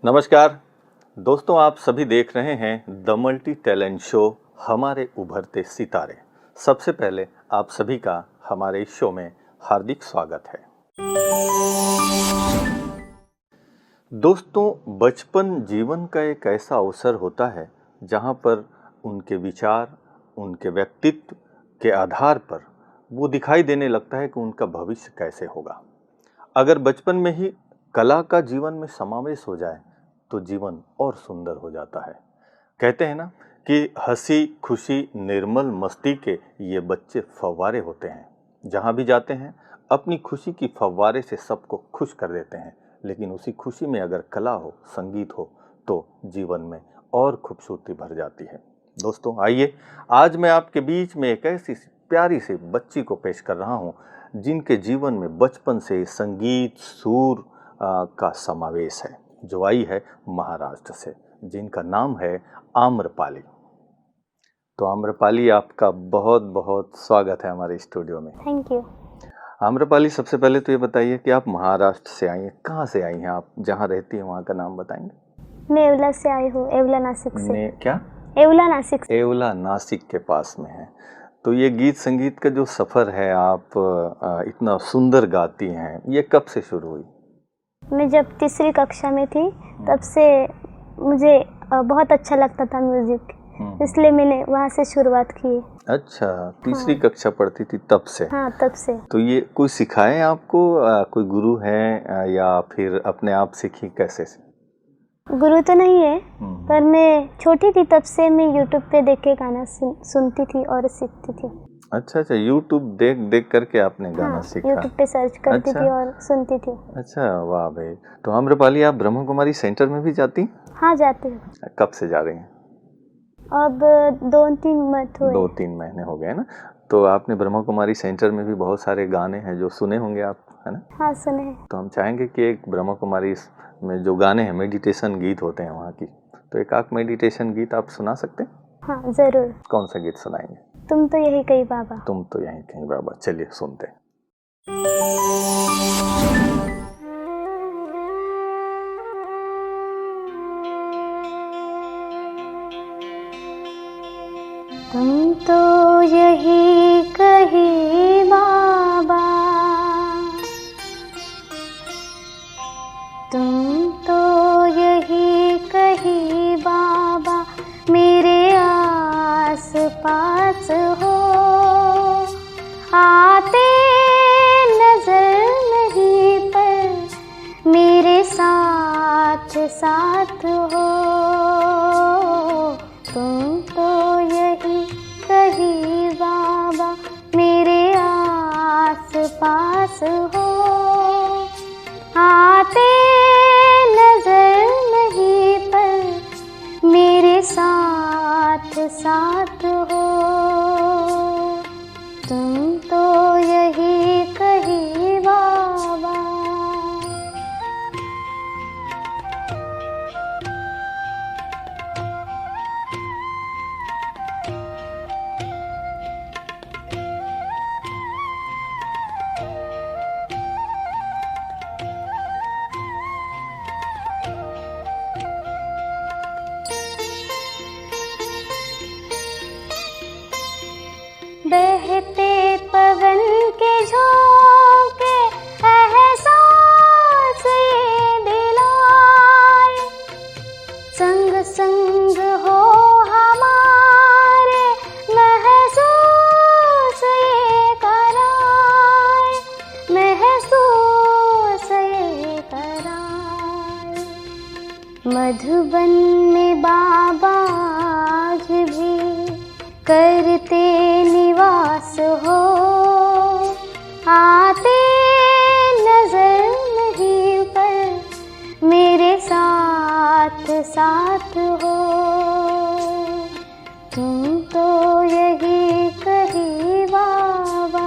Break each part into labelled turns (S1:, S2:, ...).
S1: नमस्कार दोस्तों, आप सभी देख रहे हैं द मल्टी टैलेंट शो हमारे उभरते सितारे। सबसे पहले आप सभी का हमारे इस शो में हार्दिक स्वागत है। दोस्तों, बचपन जीवन का एक ऐसा अवसर होता है जहां पर उनके विचार, उनके व्यक्तित्व के आधार पर वो दिखाई देने लगता है कि उनका भविष्य कैसे होगा। अगर बचपन में ही कला का जीवन में समावेश हो जाए तो जीवन और सुंदर हो जाता है। कहते हैं ना कि हंसी खुशी निर्मल मस्ती के ये बच्चे फव्वारे होते हैं, जहाँ भी जाते हैं अपनी खुशी की फव्वारे से सबको खुश कर देते हैं। लेकिन उसी खुशी में अगर कला हो, संगीत हो तो जीवन में और खूबसूरती भर जाती है। दोस्तों आइए, आज मैं आपके बीच में एक ऐसी प्यारी सी बच्ची को पेश कर रहा हूँ जिनके जीवन में बचपन से संगीत सुर का समावेश है, जो आई है महाराष्ट्र से, जिनका नाम है आम्रपाली। तो आम्रपाली, आपका बहुत बहुत स्वागत है हमारे स्टूडियो में।
S2: Thank you.
S1: आम्रपाली, सबसे पहले तो ये बताइए कि आप महाराष्ट्र से आई हैं, कहाँ से आई हैं आप? जहाँ रहती हैं वहाँ का नाम बताएंगे?
S2: मैं येवला से आई हूँ, येवला नासिक से।
S1: क्या?
S2: येवला नासिक से।
S1: येवला नासिक के पास में है। तो ये गीत संगीत का जो सफ़र है, आप इतना सुंदर गाती हैं, ये कब से शुरू हुई?
S2: मैं जब तीसरी कक्षा में थी तब से मुझे बहुत अच्छा लगता था म्यूजिक, इसलिए मैंने वहाँ से शुरुआत की।
S1: अच्छा, तीसरी कक्षा पढ़ती थी तब से?
S2: हाँ, तब से।
S1: तो ये कोई सिखाए आपको, कोई गुरु है या फिर अपने आप सीखी, कैसे से?
S2: गुरु तो नहीं है, पर मैं छोटी थी तब से मैं यूट्यूब पे देख के गाना सुनती थी और सीखती थी।
S1: अच्छा, यूट्यूब देख देख करके आपने गाना सीखा?
S2: यूट्यूब पे सर्च करती थी और सुनती थी।
S1: अच्छा, वाह भाई। तो आम्रपाली, आप ब्रह्म कुमारी सेंटर में भी जाती?
S2: हाँ, जाती हूँ।
S1: कब से जा रही हैं?
S2: अब 2-3
S1: महीने हो गए ना। तो आपने ब्रह्म कुमारी सेंटर में भी बहुत सारे गाने हैं जो सुने होंगे आप, है ना?
S2: हाँ, सुने हैं।
S1: तो हम चाहेंगे कि एक ब्रह्म कुमारी में जो गाने हैं, मेडिटेशन गीत होते हैं वहाँ की, तो एक आध मेडिटेशन गीत आप सुना सकते हैं?
S2: हाँ, जरूर।
S1: कौन सा गीत सुनाएंगे?
S2: तुम तो यही कहीं बाबा।
S1: तुम तो यहीं कहीं बाबा। चलिए सुनते हैं।
S2: तुम तो यही कहीं बाबा, तुम तो यही कहीं बाबा, मेरे आस पास हो, आते नजर नहीं पर मेरे साथ साथ हो। तुम तो यही कहीं बाबा, मेरे आस पास हो, आते नजर नहीं पर मेरे साथ साथ हो। तुम तो यही कहीं बाबा। बहते पवन के झोंके एहसास ये दिलाए, संग संग हो हमारे महसूस ये कराए, महसूस ये कराए। मधुबन में बाबा आज भी करते निवास हो, आते नजर नहीं पर मेरे साथ साथ हो। तुम तो यही कहीं बाबा।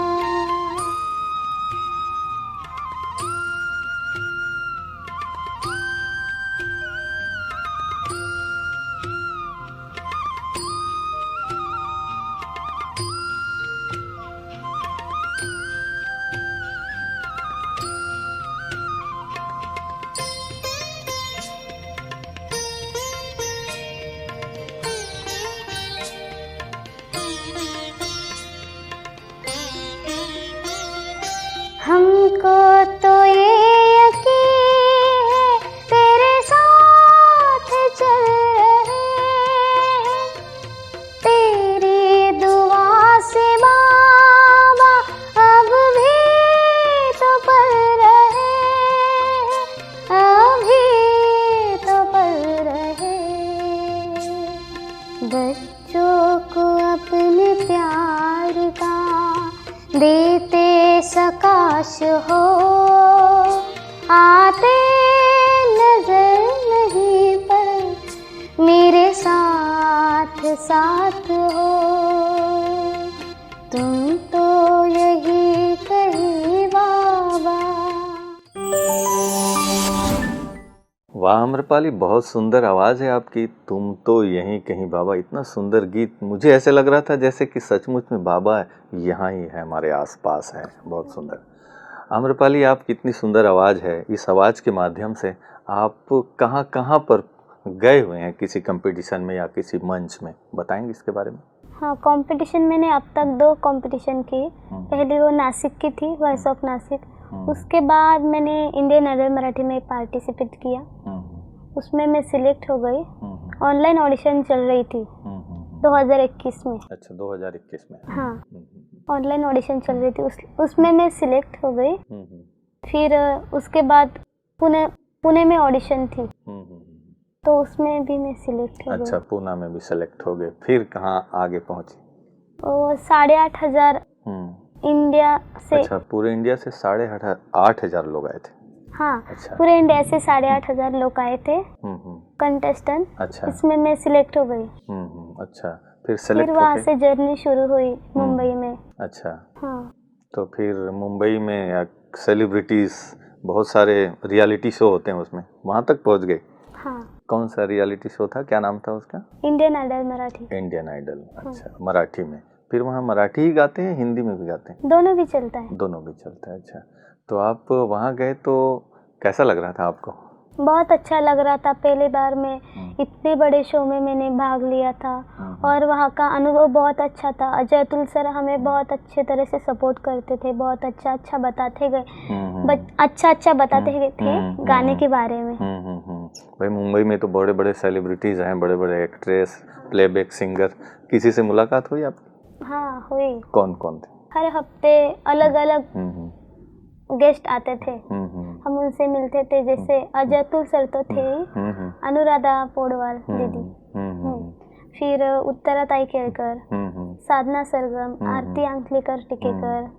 S2: बच्चों को अपने प्यार का देते सकाश हो, आते नजर नहीं पर मेरे साथ साथ हो। तुम तो यही कही बाबा।
S1: वाह अम्रपाली, बहुत सुंदर आवाज़ है आपकी। तुम तो यहीं कहीं बाबा, इतना सुंदर गीत। मुझे ऐसे लग रहा था जैसे कि सचमुच में बाबा यहाँ ही है, हमारे आसपास है। बहुत सुंदर। आम्रपाली, आप कितनी सुंदर आवाज़ है। इस आवाज़ के माध्यम से आप कहाँ कहाँ पर गए हुए हैं, किसी कंपटीशन में या किसी मंच में, बताएंगे इसके बारे में?
S2: हाँ, कंपटीशन मैंने अब तक 2 कंपटीशन की। पहली वो नासिक की थी, वॉइस ऑफ नासिक। उसके बाद मैंने इंडियन आइडल मराठी में पार्टिसिपेट किया। उसमें मैं सिलेक्ट हो गई। ऑनलाइन ऑडिशन चल रही थी 2021 में।
S1: अच्छा, 2021 में।
S2: हाँ, ऑनलाइन ऑडिशन चल रही थी, उसमें मैं सिलेक्ट हो गई। फिर उसके बाद पुणे में ऑडिशन थी, तो उसमें भी मैं सिलेक्ट हो गई।
S1: अच्छा, पुणे में भी सिलेक्ट हो गए। फिर कहाँ आगे पहुँची?
S2: वो 8,500 इंडिया से।
S1: अच्छा, पूरे इंडिया से 8,500 लोग आए थे?
S2: हाँ,
S1: अच्छा।
S2: पूरे इंडिया से 8,500 लोग आए थे कंटेस्टेंट।
S1: अच्छा।
S2: इसमें मैं सिलेक्ट हो गई।
S1: अच्छा, फिर सिलेक्ट
S2: वहाँ से जर्नी शुरू हुई मुंबई में।
S1: अच्छा।
S2: हाँ।
S1: तो फिर मुंबई में सेलिब्रिटीज, बहुत सारे रियलिटी शो होते हैं, उसमें वहाँ तक पहुँच गए?
S2: हाँ।
S1: कौन सा रियलिटी शो था, क्या नाम था उसका?
S2: Indian Idol Marathi.
S1: Indian Idol. अच्छा, मराठी में। फिर वहाँ मराठी ही गाते हैं, हिंदी में भी गाते हैं?
S2: दोनों भी चलता है।
S1: दोनों भी चलता है। अच्छा, तो आप वहाँ गए तो कैसा लग रहा था आपको?
S2: बहुत अच्छा लग रहा था। पहली बार मैं इतने बड़े शो में मैंने भाग लिया था और वहाँ का अनुभव बहुत अच्छा था। अजय अतुल सर हमें बहुत अच्छे तरह से सपोर्ट करते थे, बहुत अच्छा बताते गए, अच्छा बताते थे गाने के बारे में।
S1: भाई, मुंबई में तो बड़े बड़े सेलिब्रिटीज़ हैं, बड़े बड़े एक्ट्रेस, प्लेबैक सिंगर। किसी से मुलाकात हुई आपकी?
S2: हाँ, हुई।
S1: कौन कौन थे?
S2: हर हफ्ते अलग अलग गेस्ट आते थे, हम उनसे मिलते थे। जैसे अजय अतुल सर तो थे ही, अनुराधा पौडवाल दीदी, फिर उत्तराताई केळकर, साधना सरगम, आरती अंकलेकर टिकेकर,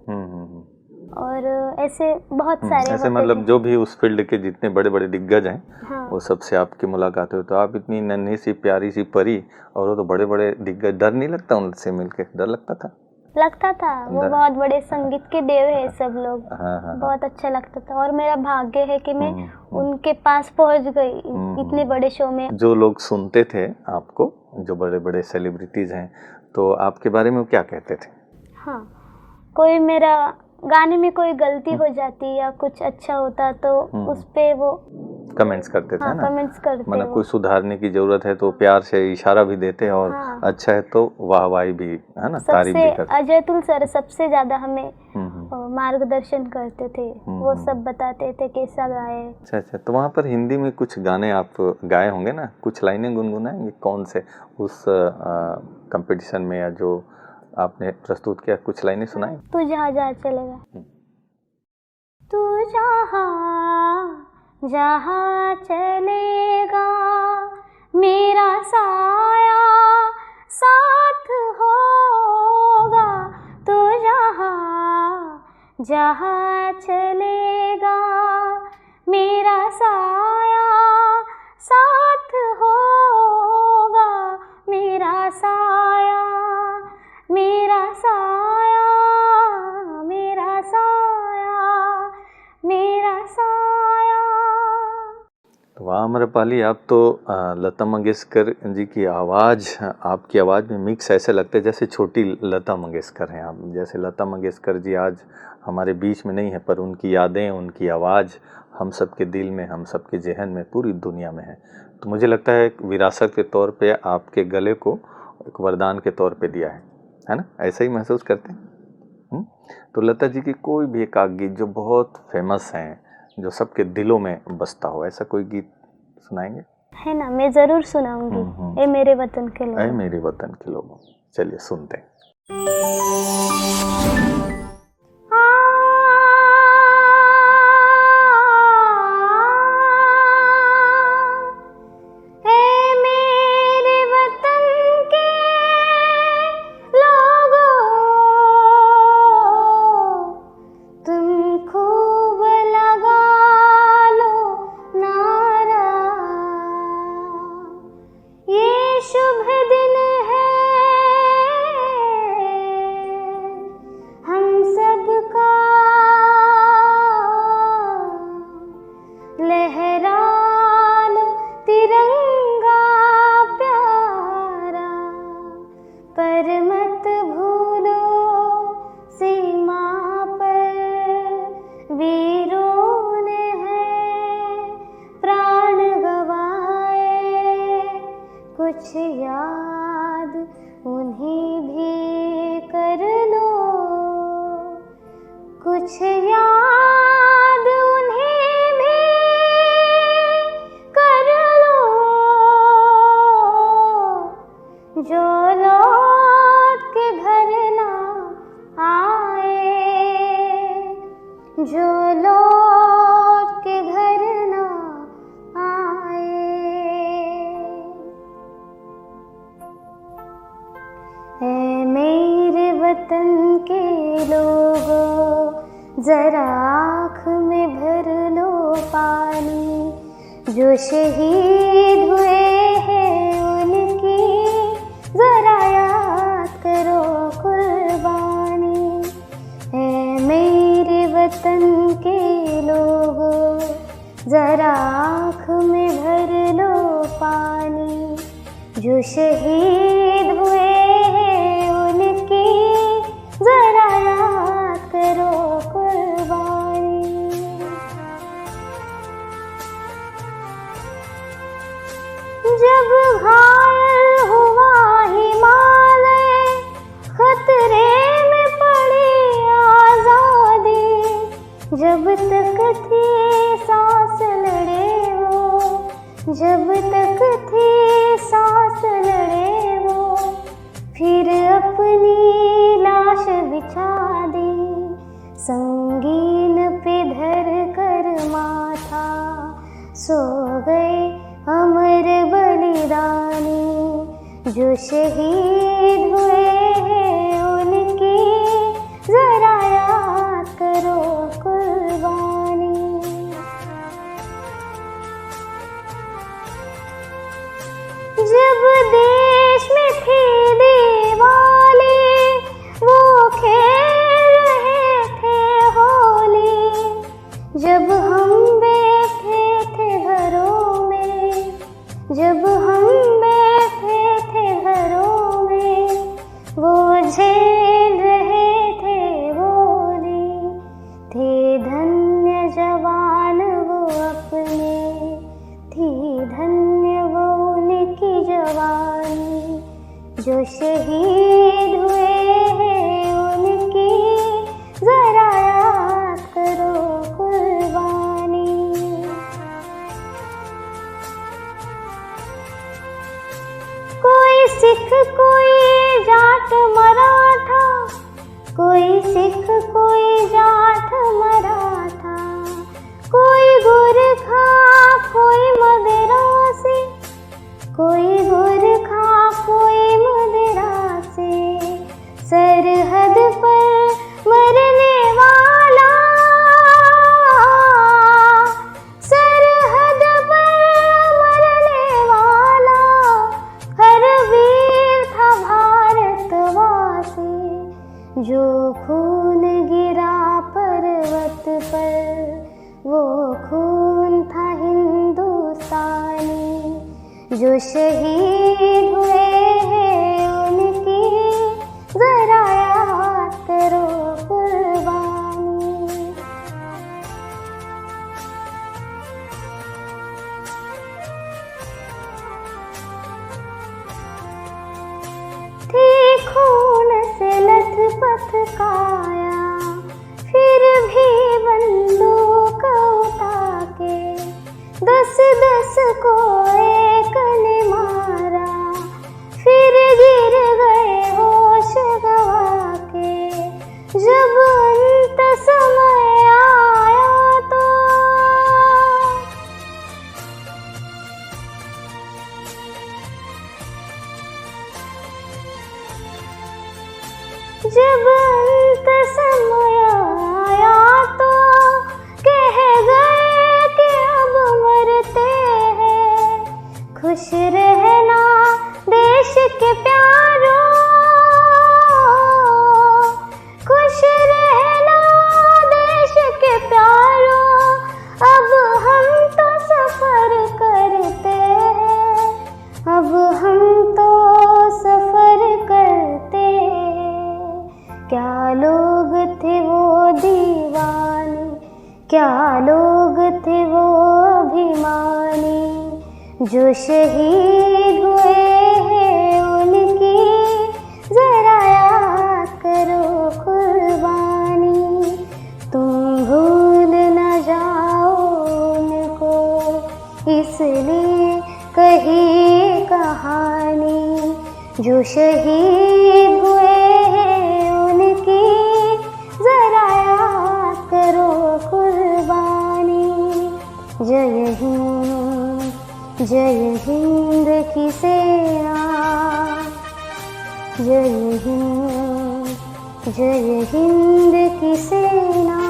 S2: और ऐसे बहुत सारे
S1: ऐसे मतलब जो भी उस फील्ड के जितने बड़े बड़े दिग्गज हैं, हाँ, वो सबसे आपकी मुलाकात हुई। तो आप इतनी नन्ही सी प्यारी सी परी, और वो तो बड़े बड़े दिग्गज। डर नहीं लगता उनसे मिलके? डर लगता था?
S2: लगता था। वो बहुत बड़े संगीत के देव है सब लोग। बहुत अच्छा लगता था और मेरा भाग्य है कि मैं उनके पास पहुंच गई इतने बड़े शो में।
S1: जो लोग सुनते थे आपको, जो बड़े बड़े सेलिब्रिटीज हैं, तो आपके बारे में वो क्या कहते थे?
S2: हाँ, कोई मेरा गाने में कोई गलती हो जाती या कुछ अच्छा होता तो उस पे वो
S1: कमेंट्स करते थे।
S2: हाँ,
S1: ना,
S2: कमेंट्स करते।
S1: मतलब कोई सुधारने की जरूरत है तो प्यार से इशारा भी देते हैं, और हाँ, अच्छा है तो वाहवाही भी, है ना, तारीफ भी करते।
S2: अजय अतुल सर सबसे ज्यादा हमें मार्गदर्शन करते थे। वो सब बताते थे कैसा गाए।
S1: अच्छा, तो वहाँ पर हिंदी में कुछ गाने आप गाए होंगे ना, कुछ लाइनें गुनगुनाएंगे? कौन से उस कंपटीशन में या जो आपने प्रस्तुत किया, कुछ लाइनें सुनाएं?
S2: तू जहाँ जहाँ चलेगा, तू जहाँ चलेगा मेरा साया साथ होगा। तू जहाँ चलेगा मेरा साया साथ होगा। मेरा साया, मेरा साया, मेरा साया, मेरा साया।
S1: वाह अम्रपाली, आप तो लता मंगेशकर जी की आवाज़, आपकी आवाज़ में मिक्स ऐसे लगते हैं जैसे छोटी लता मंगेशकर हैं आप। जैसे लता मंगेशकर जी आज हमारे बीच में नहीं है, पर उनकी यादें, उनकी आवाज़ हम सब के दिल में, हम सब के जहन में, पूरी दुनिया में है। तो मुझे लगता है एक विरासत के तौर पे आपके गले को एक वरदान के तौर पे दिया है ना? ऐसा ही महसूस करते हैं? तो लता जी की कोई भी एक गीत जो बहुत फेमस हैं, जो सबके दिलों में बसता हो, ऐसा कोई गीत सुनाएंगे?
S2: है ना, मैं जरूर सुनाऊंगी। ए मेरे वतन के लोगों।
S1: ए मेरे वतन के लोगों, चलिए सुनते हैं।
S2: ए मेरे वतन के पर मत भूलो सीमा पर वीरों ने है प्राण गवाए, कुछ याद उन्हें भी कर लो, कुछ याद उन्हें भी कर लो, जो लौट के घर ना आए, जो लौट के घर ना आए। ऐ मेरे वतन के लोगों, जरा आँख में भर लो पानी, जो शहीद हुए हैं उनकी जरा याद करो कुर्बानी। है मेरे वतन के लोगों, जरा आँख में भर लो पानी, जो शहीद हुए हैं उनकी जरा याद करो कुर्बानी। जब घायल हुआ हिमालय, खतरे में पड़ी आजादी, जब तक थी सांस लड़े वो, जब तक थी सांस लड़े वो, फिर अपनी लाश बिछा दी, संगीन पे धर कर माथा, सो गए अमर बलिदानी, जो शहीद हुए हैं उनकी जरा याद करो कुर्बानी। जब देश में थी दिवाली, वो खेल रहे थे होली, जब हम बैठे थे घरों में, जब हम बैठे थे घरों में, वो झेल रहे थे गोली, थे धन्य जवान वो अपने, थी धन्य वो उनकी जवानी, जो शहीद हुए हैं उनकी जरा याद करो कुर्बानी। कोई सिख कोई जाट मराठा, कोई सिख कोई जाट मराठा, कोई गोरखा कोई मदरासी, कोई गोरखा कोई मदरासी, सरहद पर मरने वाला, सरहद पर मरने वाला, हर वीर था भारतवासी, जो खून गिरा पर्वत पर, वो खून था हिंदुस्तानी, जो शहीद हुए हैं उनकी जरा याद करो कुर्बानी। थी खून से लथपथ काया, फिर भी बंदूक उठा के 10-10 को एक ने मारा, फिर गिर गए होश गवा के, जब अंत समय आया तो जब अंत समय आया तो कह गए कि अब मरते हैं, खुश रहना देश के प्यारों, खुश रहना देश के प्यारों, अब हम तो सफर करते हैं, अब हम तो सफर करते क्या लोग थे वो अभिमानी जो शहीद हुए हैं उनकी जरा याद करो कुर्बानी। तुम भूल न जाओ उनको इसलिए कही कहानी जो शहीद हुए हैं उनकी जरा याद करो कुर्बानी। जय हिंद की सेना, जय हिंद की सेना,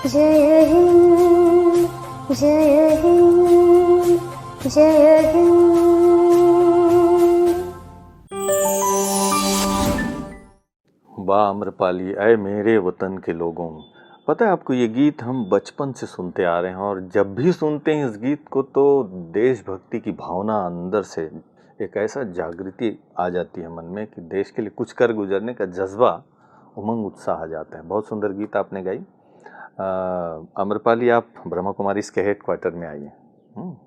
S2: जय हिंद, जय हिंद, जय हिंद।
S1: वाह अम्रपाली, ऐ मेरे वतन के लोगों। पता है आपको, ये गीत हम बचपन से सुनते आ रहे हैं और जब भी सुनते हैं इस गीत को तो देशभक्ति की भावना अंदर से एक ऐसा जागृति आ जाती है मन में कि देश के लिए कुछ कर गुजरने का जज्बा, उमंग, उत्साह आ जाता है। बहुत सुंदर गीत आपने गाई। अम्रपाली, आप ब्रह्मा कुमारी इसके हेड क्वार्टर में आई हैं।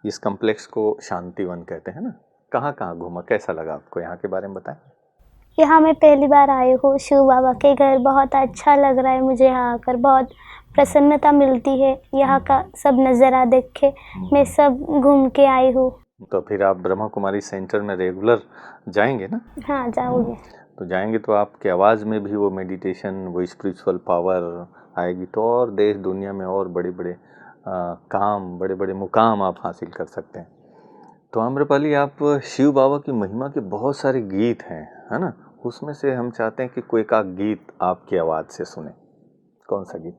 S1: इस कम्प्लेक्स को शांतिवन कहते हैं ना। कहाँ कहाँ घूमा, कैसा लगा आपको, यहाँ के बारे में बताएं।
S2: यहाँ मैं पहली बार आई हूँ शिव बाबा के घर। बहुत अच्छा लग रहा है मुझे यहाँ आकर, बहुत प्रसन्नता मिलती है। यहाँ का सब नज़ारा देख के मैं सब घूम के आई हूँ।
S1: तो फिर आप ब्रह्मा कुमारी सेंटर में रेगुलर जाएंगे ना?
S2: हाँ, जाऊँगी।
S1: तो जाएंगे तो आपकी आवाज़ में भी वो मेडिटेशन, वो स्पिरिचुअल पावर आएगी, तो और देश दुनिया में और बड़े बड़े काम, बड़े बड़े मुकाम आप हासिल कर सकते हैं। तो आम्रपाली, आप शिव बाबा की महिमा के बहुत सारे गीत हैं, है ना? उसमें से हम चाहते हैं कि कोई का गीत आपकी आवाज़ से सुने। कौन सा गीत?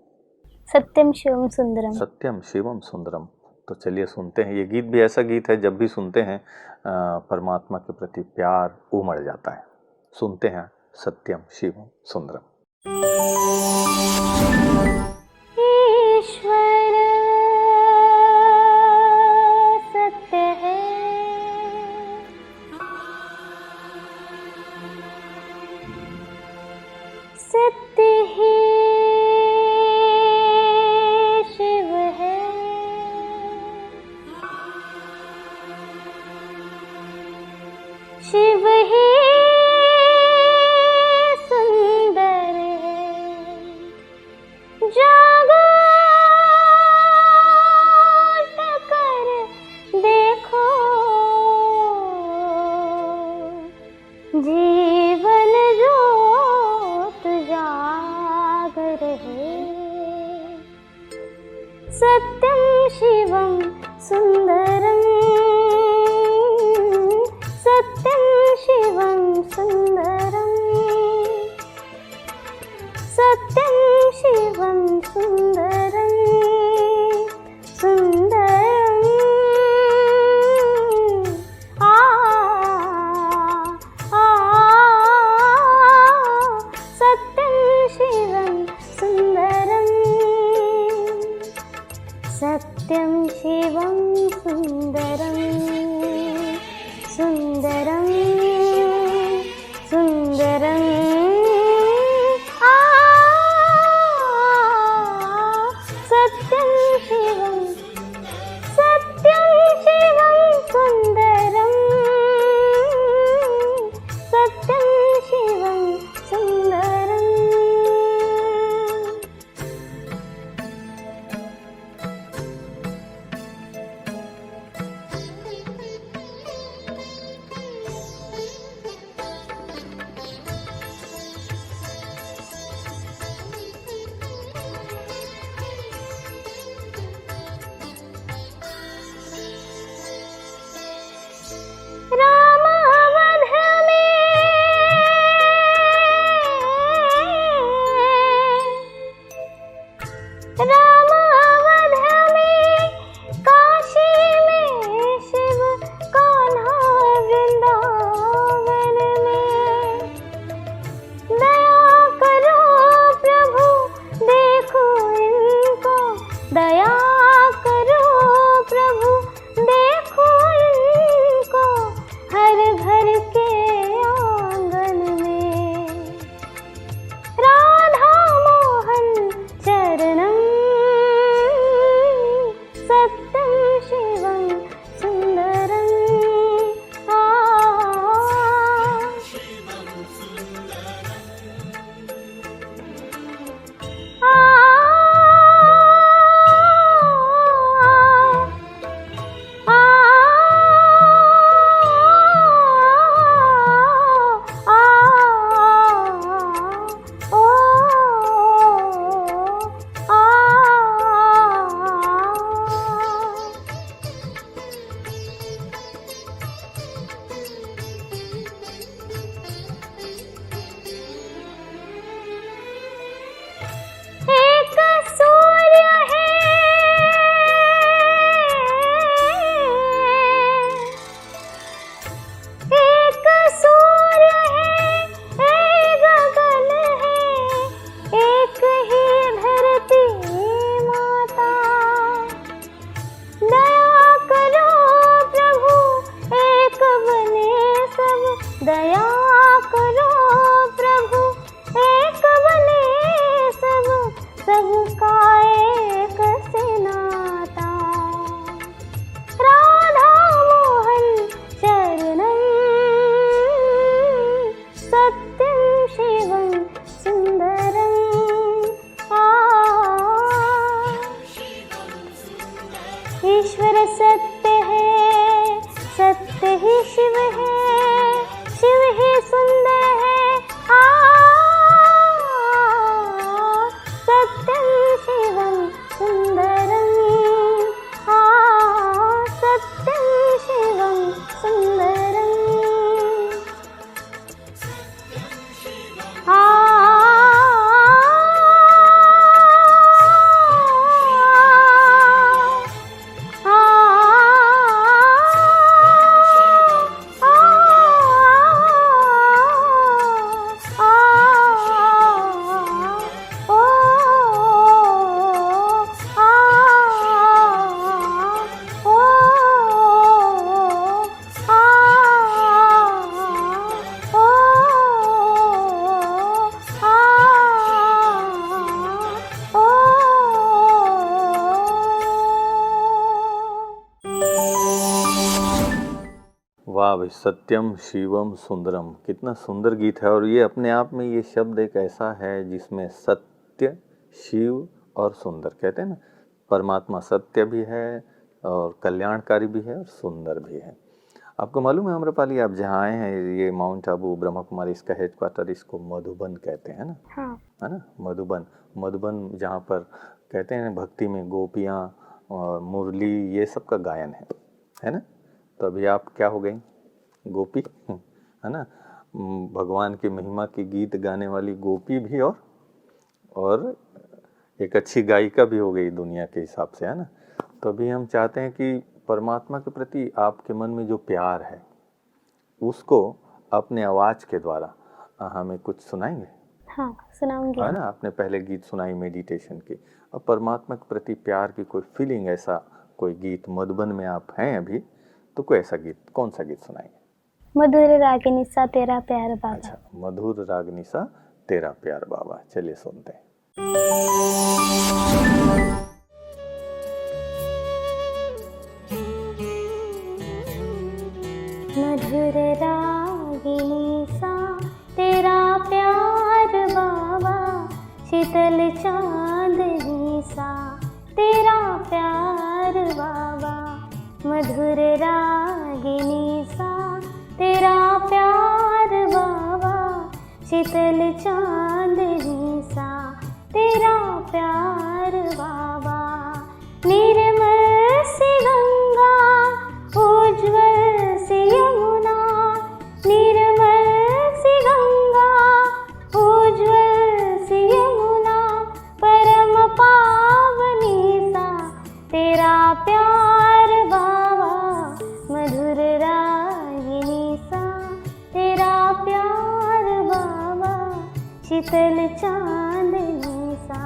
S2: सत्यम शिवम सुंदरम।
S1: सत्यम शिवम सुंदरम। तो चलिए सुनते हैं। ये गीत भी ऐसा गीत है जब भी सुनते हैं परमात्मा के प्रति प्यार उमड़ जाता है। सुनते हैं सत्यम शिवम सुंदरम।
S2: ईश्वर सत्य है, सत्य ही शिव है। शिव ही सुंदर है, जागो कर देखो, जीवन ज्योत जाग रहे। सत्यम शिवम सुंदरम, सत्यम शिवम सुंदरम, सत्यम शिवम सुंदरम, सुंदरम। आ आ सत्यम शिवम सुंदरम, सत्यम शिवम सुंदरम, सुंदरम। दया करो प्रभु, एक बने सब, सबका एक से नाता। राधा मोहन चरणम सत्यम शिवम सुंदरम। ईश्वर सत्य है, सत्य ही शिव है, शिव ही सुंदर है। सत्यम शिवम सुंदरम। सत्यम शिवम सुंदरम।
S1: वाह भाई, सत्यम शिवम सुंदरम, कितना सुंदर गीत है। और ये अपने आप में ये शब्द एक ऐसा है जिसमें सत्य, शिव और सुंदर कहते हैं ना, परमात्मा सत्य भी है और कल्याणकारी भी है और सुंदर भी है। आपको मालूम है अम्रपाली, आप जहाँ आए हैं ये माउंट आबू ब्रह्मा कुमारी, इसका हेडक्वार्टर, इसको मधुबन कहते हैं ना।
S2: हाँ।
S1: है ना, मधुबन। मधुबन जहाँ पर कहते हैं भक्ति में गोपियाँ और मुरली ये सब का गायन है ना। तो अभी आप क्या हो गई, गोपी, है ना, भगवान की महिमा की गीत गाने वाली गोपी भी और एक अच्छी गायिका भी हो गई दुनिया के हिसाब से, है ना। तो अभी हम चाहते हैं कि परमात्मा के प्रति आपके मन में जो प्यार है उसको अपने आवाज़ के द्वारा हमें कुछ सुनाएंगे।
S2: हाँ, सुनाऊंगी।
S1: है ना, आपने पहले गीत सुनाई मेडिटेशन की, अब परमात्मा के प्रति प्यार की कोई फीलिंग, ऐसा कोई गीत मधुबन में आप हैं अभी, तो कोई ऐसा गीत, कौन सा गीत सुनाएंगे?
S2: मधुर रागिनी सा तेरा प्यार बाबा।
S1: अच्छा, मधुर रागिनी सा तेरा प्यार बाबा, चलिए सुनते हैं।
S2: मधुर रागिनी सा तेरा प्यार बाबा, शीतल चांदनी सा तेरा प्यार बाबा। मधुर रागिनी सा तेरा प्यार बाबा, शीतल चांदनी सा तेरा प्यार बाबा। निर्मल सी गंगा, उज्ज्वल सी यमुना, निर्मल सी गंगा, उज्ज्वल सी यमुना, परम पावनी सा तेरा प्यार बाबा। मधुर रागिनी सा तेरा प्यार बाबा, शीतल चांदनी सा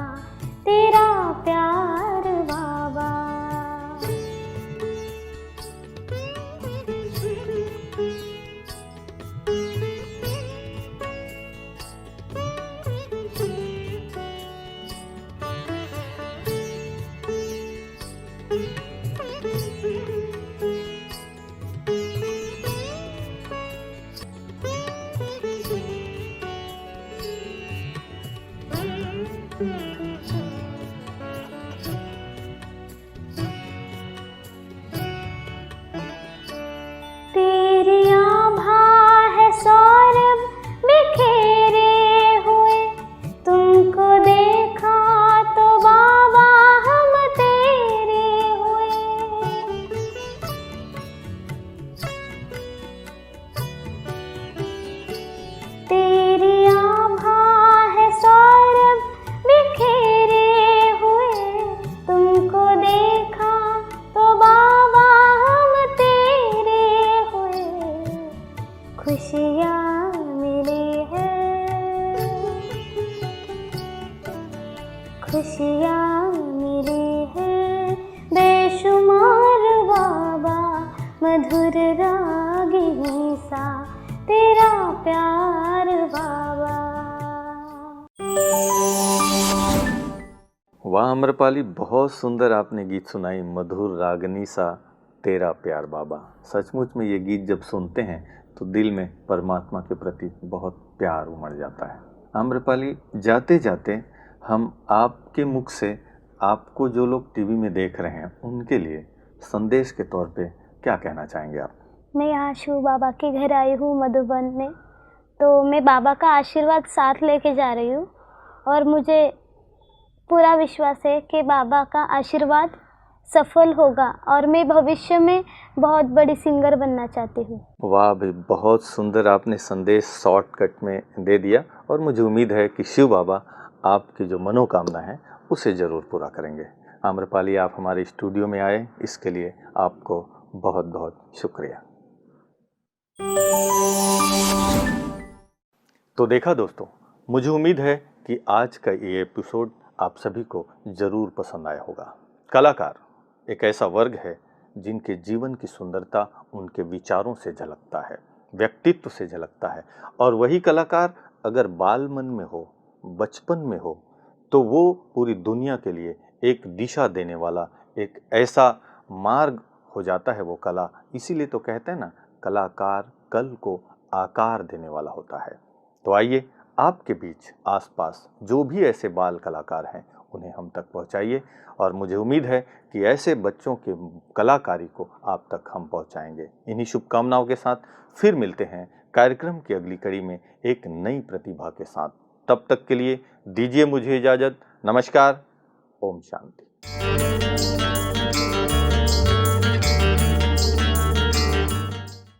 S2: तेरा प्यार बाबा। तेरी आभा है सौरभ बिखेरे हुए, तुमको देखा तो बाबा हम तेरे हुए। तेरी आभा है सौरभ बिखेरे हुए, तुमको देखा तो बाबा हम तेरे हुए। खुशियाँ मिली है, खुशियाँ मिली है बेशुमार बाबा। मधुर रागिनी सा तेरा प्यार बाबा।
S1: वाह अम्रपाली, बहुत सुंदर आपने गीत सुनाई, मधुर रागनी सा तेरा प्यार बाबा। सचमुच में ये गीत जब सुनते हैं तो दिल में परमात्मा के प्रति बहुत प्यार उमड़ जाता है। आम्रपाली, जाते जाते हम आपके मुख से, आपको जो लोग टीवी में देख रहे हैं उनके लिए संदेश के तौर पे क्या कहना चाहेंगे आप?
S2: मैं यहाँ शिव बाबा के घर आई हूँ मधुबन में, तो मैं बाबा का आशीर्वाद साथ लेके जा रही हूँ और मुझे पूरा विश्वास है कि बाबा का आशीर्वाद सफल होगा और मैं भविष्य में बहुत बड़ी सिंगर बनना चाहती हूँ। वाह
S1: भाई, बहुत सुंदर आपने संदेश शॉर्टकट में दे दिया और मुझे उम्मीद है कि शिव बाबा आपकी जो मनोकामना है उसे ज़रूर पूरा करेंगे। आम्रपाली, आप हमारे स्टूडियो में आए, इसके लिए आपको बहुत बहुत शुक्रिया। तो देखा दोस्तों, मुझे उम्मीद है कि आज का ये एपिसोड आप सभी को ज़रूर पसंद आया होगा। कलाकार एक ऐसा वर्ग है जिनके जीवन की सुंदरता उनके विचारों से झलकता है, व्यक्तित्व से झलकता है, और वही कलाकार अगर बाल मन में हो, बचपन में हो, तो वो पूरी दुनिया के लिए एक दिशा देने वाला एक ऐसा मार्ग हो जाता है वो कला। इसीलिए तो कहते हैं ना, कलाकार कल को आकार देने वाला होता है। तो आइए, आपके बीच आसपास जो भी ऐसे बाल कलाकार हैं उन्हें हम तक पहुंचाइए, और मुझे उम्मीद है कि ऐसे बच्चों के कलाकारी को आप तक हम पहुंचाएंगे। इन्हीं शुभकामनाओं के साथ फिर मिलते हैं कार्यक्रम की अगली कड़ी में एक नई प्रतिभा के साथ। तब तक के लिए दीजिए मुझे इजाज़त। नमस्कार। ओम शांति।